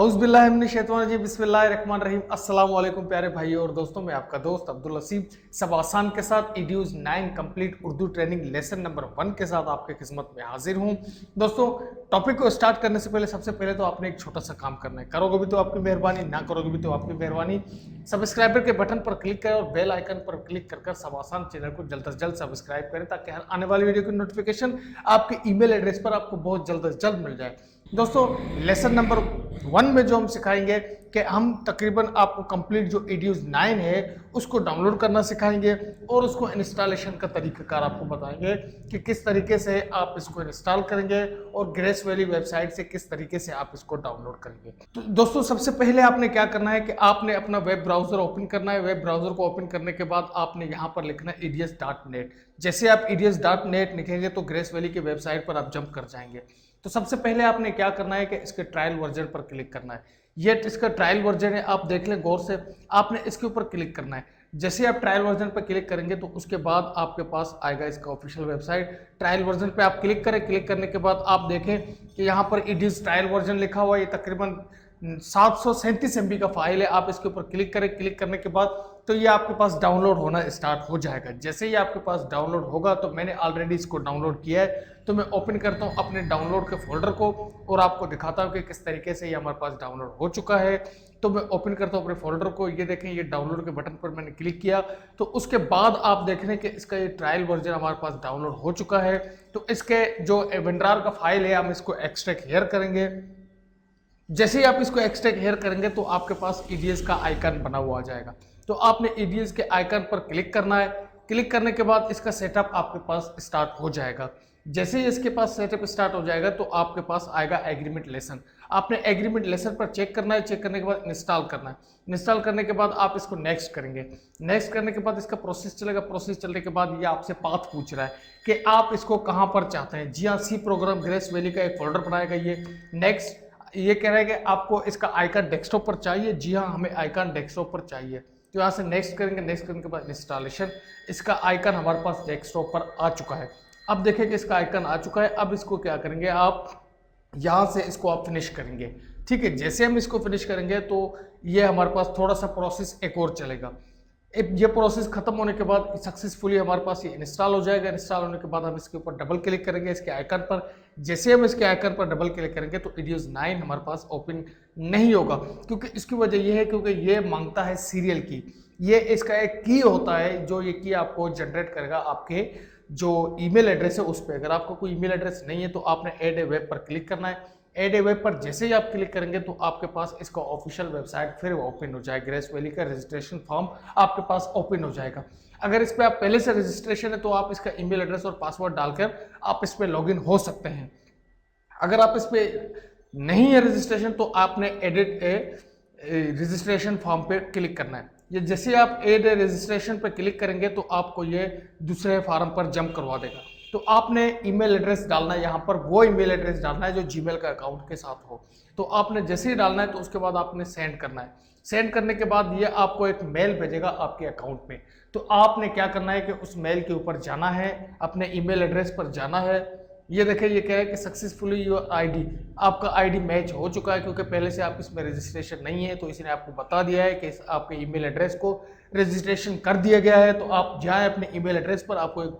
औज़ुबिल्लाहिमिनश्शैतानिर्रजीम बिस्मिल्लाहिर्रहमानिर्रहीम। अस्सलाम वालेकुम प्यारे भाइयों और दोस्तों, मैं आपका दोस्त अब्दुल हसीब सबासान के साथ ईडीयूज़ 9 complete Urdu training lesson number 1 के साथ आपके खिदमत में हाजिर हूं। दोस्तों, टॉपिक को स्टार्ट करने से पहले सबसे पहले तो आपने एक छोटा सा काम करना है। करोगे भी तो आपकी मेहरबानी, ना करोगे भी तो आपकी मेहरबानी। सब्सक्राइबर के बटन पर क्लिक करें और बेल आइकन पर क्लिक कर सबासान चैनल को जल्द से जल्द सब्सक्राइब करें ताकि हर आने वाली वीडियो की नोटिफिकेशन आपके ईमेल एड्रेस पर आपको बहुत जल्द से जल्द मिल जाए। दोस्तों, लेसन नंबर 1 में जो हम सिखाएंगे कि हम तकरीबन आपको कंप्लीट जो ईडीयूज़ 9 है उसको डाउनलोड करना सिखाएंगे और उसको इंस्टॉलेशन का तरीकाकार आपको बताएंगे कि किस तरीके से आप इसको इंस्टॉल करेंगे और ग्रेस वैली वेबसाइट से किस तरीके से आप इसको डाउनलोड करेंगे। तो दोस्तों, सबसे पहले आपने क्या करना है कि आपने अपना वेब ब्राउजर ओपन करना है। वेब ब्राउजर को ओपन करने के बाद आपने यहाँ पर लिखना है eds.net। जैसे आप eds.net लिखेंगे तो ग्रेस वैली की वेबसाइट पर आप जंप कर जाएंगे। तो सबसे पहले आपने क्या करना है कि इसके ट्रायल वर्जन पर क्लिक करना है। ये इसका ट्रायल वर्जन है, आप देख लें गौर से। आपने इसके ऊपर क्लिक करना है। जैसे आप ट्रायल वर्जन पर क्लिक करेंगे तो उसके बाद आपके पास आएगा इसका ऑफिशियल वेबसाइट। ट्रायल वर्जन पे आप क्लिक करें। क्लिक करने के बाद आप देखें कि यहाँ पर इडिस ट्रायल वर्जन लिखा हुआ है। ये तकरीबन 737 MB का फाइल है। आप इसके ऊपर क्लिक करें। क्लिक करने के बाद तो ये आपके पास डाउनलोड होना स्टार्ट हो जाएगा। जैसे ही आपके पास डाउनलोड होगा, तो मैंने ऑलरेडी इसको डाउनलोड किया है, तो मैं ओपन करता हूँ अपने डाउनलोड के फोल्डर को और आपको दिखाता हूँ कि किस तरीके से ये हमारे पास डाउनलोड हो चुका है। तो मैं ओपन करता हूँ अपने फोल्डर को। ये देखें, ये डाउनलोड के बटन पर मैंने क्लिक किया तो उसके बाद आप देख रहे हैं कि इसका ये ट्रायल वर्जन हमारे पास डाउनलोड हो चुका है। तो इसके जो विंड्रार का फाइल है, हम इसको एक्सट्रैक्ट हियर करेंगे। जैसे ही आप इसको एक्सट्रैक्ट हेयर करेंगे तो आपके पास ईडीएस का आइकन बना हुआ आ जाएगा। तो आपने ईडीएस के आइकन पर क्लिक करना है। क्लिक करने के बाद इसका सेटअप आपके पास स्टार्ट हो जाएगा। जैसे ही इसके पास सेटअप स्टार्ट हो जाएगा तो आपके पास आएगा एग्रीमेंट लेसन। आपने एग्रीमेंट लेसन पर चेक करना है। चेक करने के बाद इंस्टॉल करना है। इंस्टॉल करने के बाद आप इसको नेक्स्ट करेंगे। नेक्स्ट करने के बाद इसका प्रोसेस चलेगा। प्रोसेस चलने के बाद ये आपसे पाथ पूछ रहा है कि आप इसको कहाँ पर चाहते हैं। जी हाँ, सी प्रोग्राम ग्रेस वैली का एक फोल्डर बनाएगा ये। नेक्स्ट ये कह रहा है कि आपको इसका आइकन डेस्कटॉप पर चाहिए। जी हाँ, हमें आइकन डेस्कटॉप पर चाहिए। तो यहाँ से नेक्स्ट करेंगे। नेक्स्ट करने के बाद इंस्टॉलेशन, इसका आइकन हमारे पास डेस्कटॉप पर आ चुका है। अब देखें कि इसका आइकन आ चुका है। अब इसको क्या करेंगे, आप यहाँ से इसको आप फिनिश करेंगे। ठीक है, जैसे हम इसको फिनिश करेंगे तो ये हमारे पास थोड़ा सा प्रोसेस एक और चलेगा। ये प्रोसेस खत्म होने के बाद सक्सेसफुली हमारे पास ये इंस्टॉल हो जाएगा। इंस्टॉल होने के बाद हम इसके ऊपर डबल क्लिक करेंगे इसके आइकन पर। जैसे हम इसके आइकन पर डबल क्लिक करेंगे तो ईडीयूज़ 9 हमारे पास ओपन नहीं होगा, क्योंकि इसकी वजह यह है क्योंकि ये मांगता है सीरियल की। ये इसका एक की होता है जो ये की आपको जनरेट करेगा आपके जो ईमेल एड्रेस है उस पर। अगर आपको कोई ईमेल एड्रेस नहीं है तो आपने ऐड ए वेब पर क्लिक करना है। ऐड ए वेब पर जैसे ही आप क्लिक करेंगे तो आपके पास इसका ऑफिशियल वेबसाइट फिर ओपन हो जाएगा। ग्रेस वैली का रजिस्ट्रेशन फॉर्म आपके पास ओपन हो जाएगा। अगर इस पर आप पहले से रजिस्ट्रेशन है तो आप इसका ईमेल एड्रेस और पासवर्ड डालकर आप इस पर लॉगिन हो सकते हैं। अगर आप इस पर नहीं है रजिस्ट्रेशन तो आपने एडिट ए रजिस्ट्रेशन फॉर्म पे क्लिक करना है। ये जैसे आप एड रजिस्ट्रेशन पर क्लिक करेंगे तो आपको ये दूसरे फॉर्म पर जंप करवा देगा। तो आपने ईमेल एड्रेस डालना है, यहाँ पर वो ईमेल एड्रेस डालना है जो जीमेल का अकाउंट के साथ हो। तो आपने जैसे ही डालना है तो उसके बाद आपने सेंड करना है। सेंड करने के बाद ये आपको एक मेल भेजेगा आपके अकाउंट में। तो आपने क्या करना है कि उस मेल के ऊपर जाना है, अपने ईमेल एड्रेस पर जाना है। ये देखिए, ये कह रहा है कि सक्सेसफुली योर आईडी, आपका आईडी मैच हो चुका है क्योंकि पहले से आप इसमें रजिस्ट्रेशन नहीं है। तो इसने आपको बता दिया है कि आपके ईमेल एड्रेस को रजिस्ट्रेशन कर दिया गया है। तो आप जाएं अपने ईमेल एड्रेस पर, आपको एक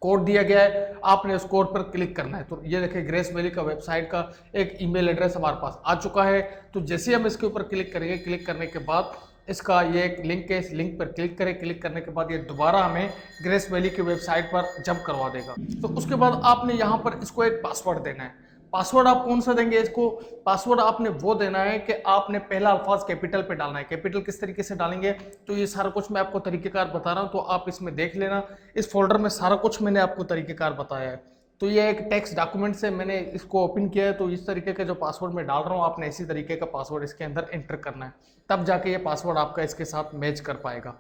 कोड दिया गया है, आपने उस कोड पर क्लिक करना है। तो ये देखिए, ग्रेस वैली का वेबसाइट का एक ईमेल एड्रेस हमारे पास आ चुका है। तो जैसे हम इसके ऊपर क्लिक करेंगे, क्लिक करने के बाद इसका ये एक लिंक है, इस लिंक पर क्लिक करें। क्लिक करने के बाद ये दोबारा हमें ग्रेस वैली की वेबसाइट पर जंप करवा देगा। तो उसके बाद आपने यहाँ पर इसको एक पासवर्ड देना है। पासवर्ड आप कौन सा देंगे इसको? पासवर्ड आपने वो देना है कि आपने पहला अल्फाज कैपिटल पे डालना है। कैपिटल किस तरीके से डालेंगे तो ये सारा कुछ मैं आपको तरीकेकार बता रहा हूँ, तो आप इसमें देख लेना। इस फोल्डर में सारा कुछ मैंने आपको तरीकेकार बताया है। तो ये एक टेक्स्ट डॉक्यूमेंट से मैंने इसको ओपन किया है। तो इस तरीके का जो पासवर्ड मैं डाल रहा हूँ, आपने इसी तरीके का पासवर्ड इसके अंदर एंटर करना है, तब जाके ये पासवर्ड आपका इसके साथ मैच कर पाएगा।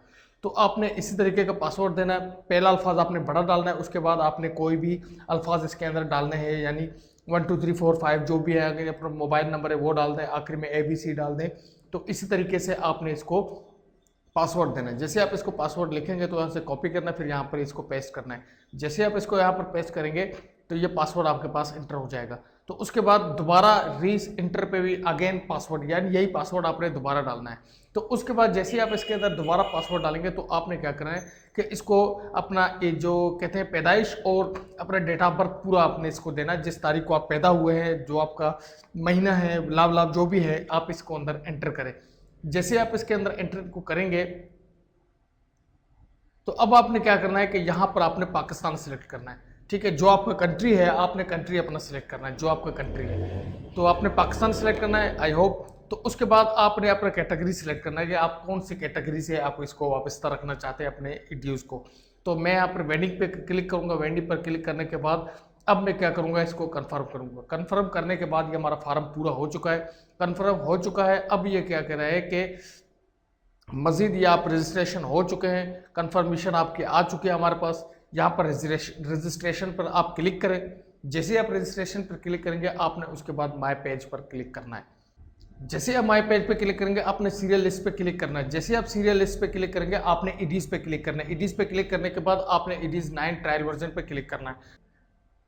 तो आपने इसी तरीके का पासवर्ड देना है। पहला अल्फाज आपने बड़ा डालना है, उसके बाद आपने कोई भी अल्फाज इसके अंदर डालने हैं, यानी 1 2 3 4 5 जो भी है। अगर अपना मोबाइल नंबर है वो डाल दें, आखिर में ABC डाल दें। तो इसी तरीके से आपने इसको पासवर्ड देना है। जैसे आप इसको पासवर्ड लिखेंगे तो यहाँ से कॉपी करना है, फिर यहाँ पर इसको पेस्ट करना है। जैसे आप इसको यहाँ पर पेस्ट करेंगे तो ये पासवर्ड आपके पास एंटर हो जाएगा। तो उसके बाद दोबारा री इंटर पे भी अगेन पासवर्ड, यानी यही पासवर्ड आपने दोबारा डालना है। तो उसके बाद जैसे ही आप इसके अंदर दोबारा पासवर्ड डालेंगे तो आपने क्या करना है कि इसको अपना ये जो कहते हैं पैदाइश और अपना डेट ऑफ बर्थ पूरा आपने इसको देना है, जिस तारीख को आप पैदा हुए हैं, जो आपका महीना है, लाभ लाभ जो भी है, आप इसको अंदर एंटर करें। जैसे आप इसके अंदर एंटर को करेंगे तो अब आपने क्या करना है कि यहाँ पर आपने पाकिस्तान सेलेक्ट करना है। ठीक है, जो आपका कंट्री है आपने कंट्री अपना सिलेक्ट करना है, जो आपका कंट्री है तो आपने पाकिस्तान सेलेक्ट करना है, आई होप। तो उसके बाद आपने अपना कैटेगरी सिलेक्ट करना है कि आप कौन सी कैटेगरी से आप इसको वापस रखना चाहते हैं अपने ईडीयूज को। तो मैं यहाँ पर वेंडिंग पे क्लिक करूँगा। वेंडिंग पर क्लिक करने के बाद अब मैं क्या करूँगा, इसको कन्फर्म करूँगा। कन्फर्म करने के बाद ये हमारा फार्म पूरा हो चुका है, कन्फर्म हो चुका है। अब ये क्या कह रहा है कि मजीद ये आप रजिस्ट्रेशन हो चुके हैं, कन्फर्मेशन आपके आ चुके हैं हमारे पास। यहाँ पर रजिस्ट्रेशन पर आप क्लिक करें। जैसे ही आप रजिस्ट्रेशन पर क्लिक करेंगे आपने उसके बाद माय पेज पर क्लिक करना है। जैसे आप माय पेज पे क्लिक करेंगे आपने सीरियल लिस्ट पे क्लिक करना है। जैसे आप सीरियल लिस्ट पे क्लिक करेंगे आपने ईडीज पे क्लिक करना है। ईडीज पे क्लिक करने के बाद आपने ईडीज 9 ट्रायल वर्जन पे क्लिक करना है,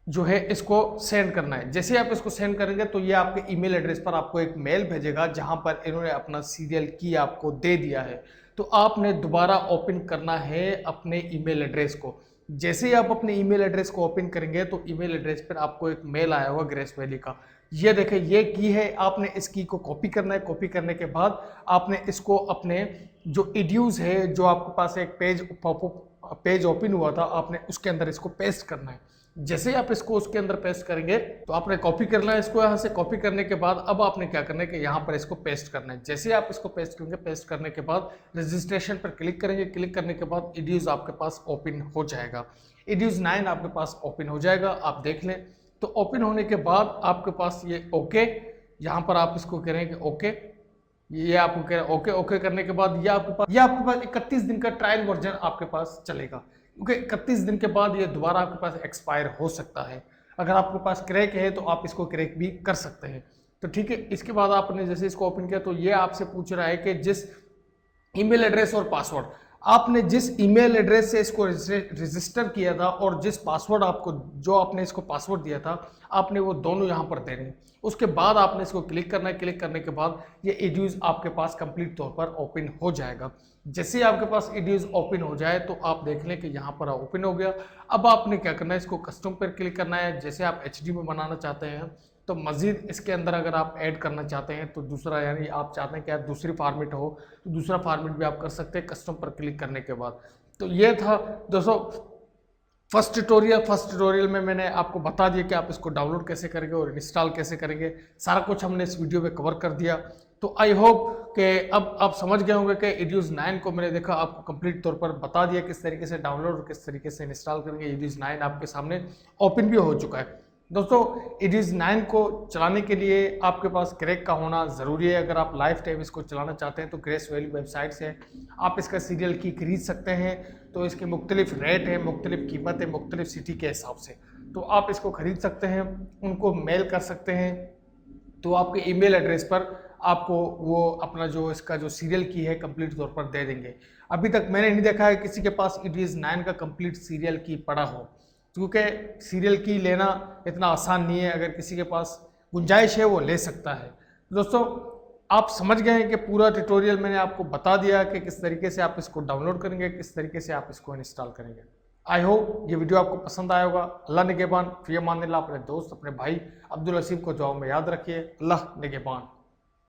जो है इसको सेंड करना है। जैसे आप इसको सेंड करेंगे तो ये आपके ईमेल एड्रेस पर आपको एक मेल भेजेगा जहां पर इन्होंने अपना सीरियल की आपको दे दिया है। तो आपने दोबारा ओपन करना है अपने ईमेल एड्रेस को। जैसे ही आप अपने ईमेल एड्रेस को ओपन करेंगे तो ईमेल एड्रेस पर आपको एक मेल आया होगा ग्रेस वैली का। ये देखें, ये की है, आपने इस की को कॉपी करना है। कॉपी करने के बाद आपने इसको अपने जो ईडीयूज है, जो आपके पास एक पेज ओपन हुआ था, आपने उसके अंदर इसको पेस्ट करना है। जैसे ही आप इसको उसके अंदर पेस्ट करेंगे तो आपने कॉपी करना है इसको। यहाँ से कॉपी करने के बाद अब आपने क्या करना है कि यहाँ पर इसको पेस्ट करना है। जैसे ही आप इसको पेस्ट करेंगे, पेस्ट करने के बाद रजिस्ट्रेशन पर क्लिक करेंगे। क्लिक करने के बाद ईडीयूज आपके पास ओपन हो जाएगा। ईडीयूज 9 आपके पास ओपन हो जाएगा, आप देख लें। तो ओपन होने के बाद आपके पास ये ओके, यहाँ पर आप इसको करेंगे ओके, ये आपको कह रहे हैं ओके। ओके करने के बाद ये आपके पास 31 दिन का ट्रायल वर्जन आपके पास चलेगा, क्योंकि 31 दिन के बाद ये दोबारा आपके पास एक्सपायर हो सकता है। अगर आपके पास क्रैक है तो आप इसको क्रैक भी कर सकते हैं। तो ठीक है, इसके बाद आपने जैसे इसको ओपन किया तो ये आपसे पूछ रहा है कि जिस ईमेल एड्रेस और पासवर्ड आपने जिस ईमेल एड्रेस से इसको रजिस्टर किया था और जिस पासवर्ड आपको जो आपने इसको पासवर्ड दिया था, आपने वो दोनों यहाँ पर देने हैं। उसके बाद आपने इसको क्लिक करना है। क्लिक करने के बाद ये ईडीयूज आपके पास कंप्लीट तौर पर ओपन हो जाएगा। जैसे ही आपके पास ईडीयूज ओपन हो जाए तो आप देख लें कि यहाँ पर ओपन हो गया। अब आपने क्या करना है, इसको कस्टम पर क्लिक करना है। जैसे आप एचडी में बनाना चाहते हैं तो मज़ीद इसके अंदर अगर आप ऐड करना चाहते हैं तो दूसरा, यानी आप चाहते हैं कि आप दूसरी फॉर्मेट हो तो दूसरा फॉर्मेट भी आप कर सकते हैं कस्टम पर क्लिक करने के बाद। तो ये था दोस्तों फर्स्ट ट्यूटोरियल में मैंने आपको बता दिया कि आप इसको डाउनलोड कैसे करेंगे और इंस्टॉल कैसे करेंगे। सारा कुछ हमने इस वीडियो में कवर कर दिया। तो आई होप कि अब आप समझ गए होंगे कि ईडीयूज 9 को मैंने देखा आपको कंप्लीट तौर पर बता दिया किस तरीके से डाउनलोड और किस तरीके से इंस्टॉल करेंगे। ईडीयूज 9 आपके सामने ओपन भी हो चुका है। दोस्तों ईडीयूज 9 को चलाने के लिए आपके पास क्रैक का होना ज़रूरी है। अगर आप लाइफ टाइम इसको चलाना चाहते हैं तो ग्रेस वैली वेबसाइट से आप इसका सीरियल की खरीद सकते हैं। तो इसके मुख्तलिफ रेट है, मुख्तलिफ कीमत है, मुख्तलिफ सिटी के हिसाब से। तो आप इसको ख़रीद सकते हैं, उनको मेल कर सकते हैं। तो आपके ईमेल एड्रेस पर आपको वो अपना जो इसका जो सीरियल की है कंप्लीट तौर पर दे देंगे। अभी तक मैंने नहीं देखा है किसी के पास ईडीयूज 9 का कंप्लीट सीरियल की पड़ा हो, क्योंकि सीरियल की लेना इतना आसान नहीं है। अगर किसी के पास गुंजाइश है वो ले सकता है। दोस्तों आप समझ गए हैं कि पूरा ट्यूटोरियल मैंने आपको बता दिया कि किस तरीके से आप इसको डाउनलोड करेंगे, किस तरीके से आप इसको इंस्टॉल करेंगे। आई होप ये वीडियो आपको पसंद आया होगा। अल्लाह निगहबान, फ़ी अमान अल्लाह। अपने दोस्त अपने भाई अब्दुल हसीब को दुआ में याद रखिए। अल्लाह निगहबान।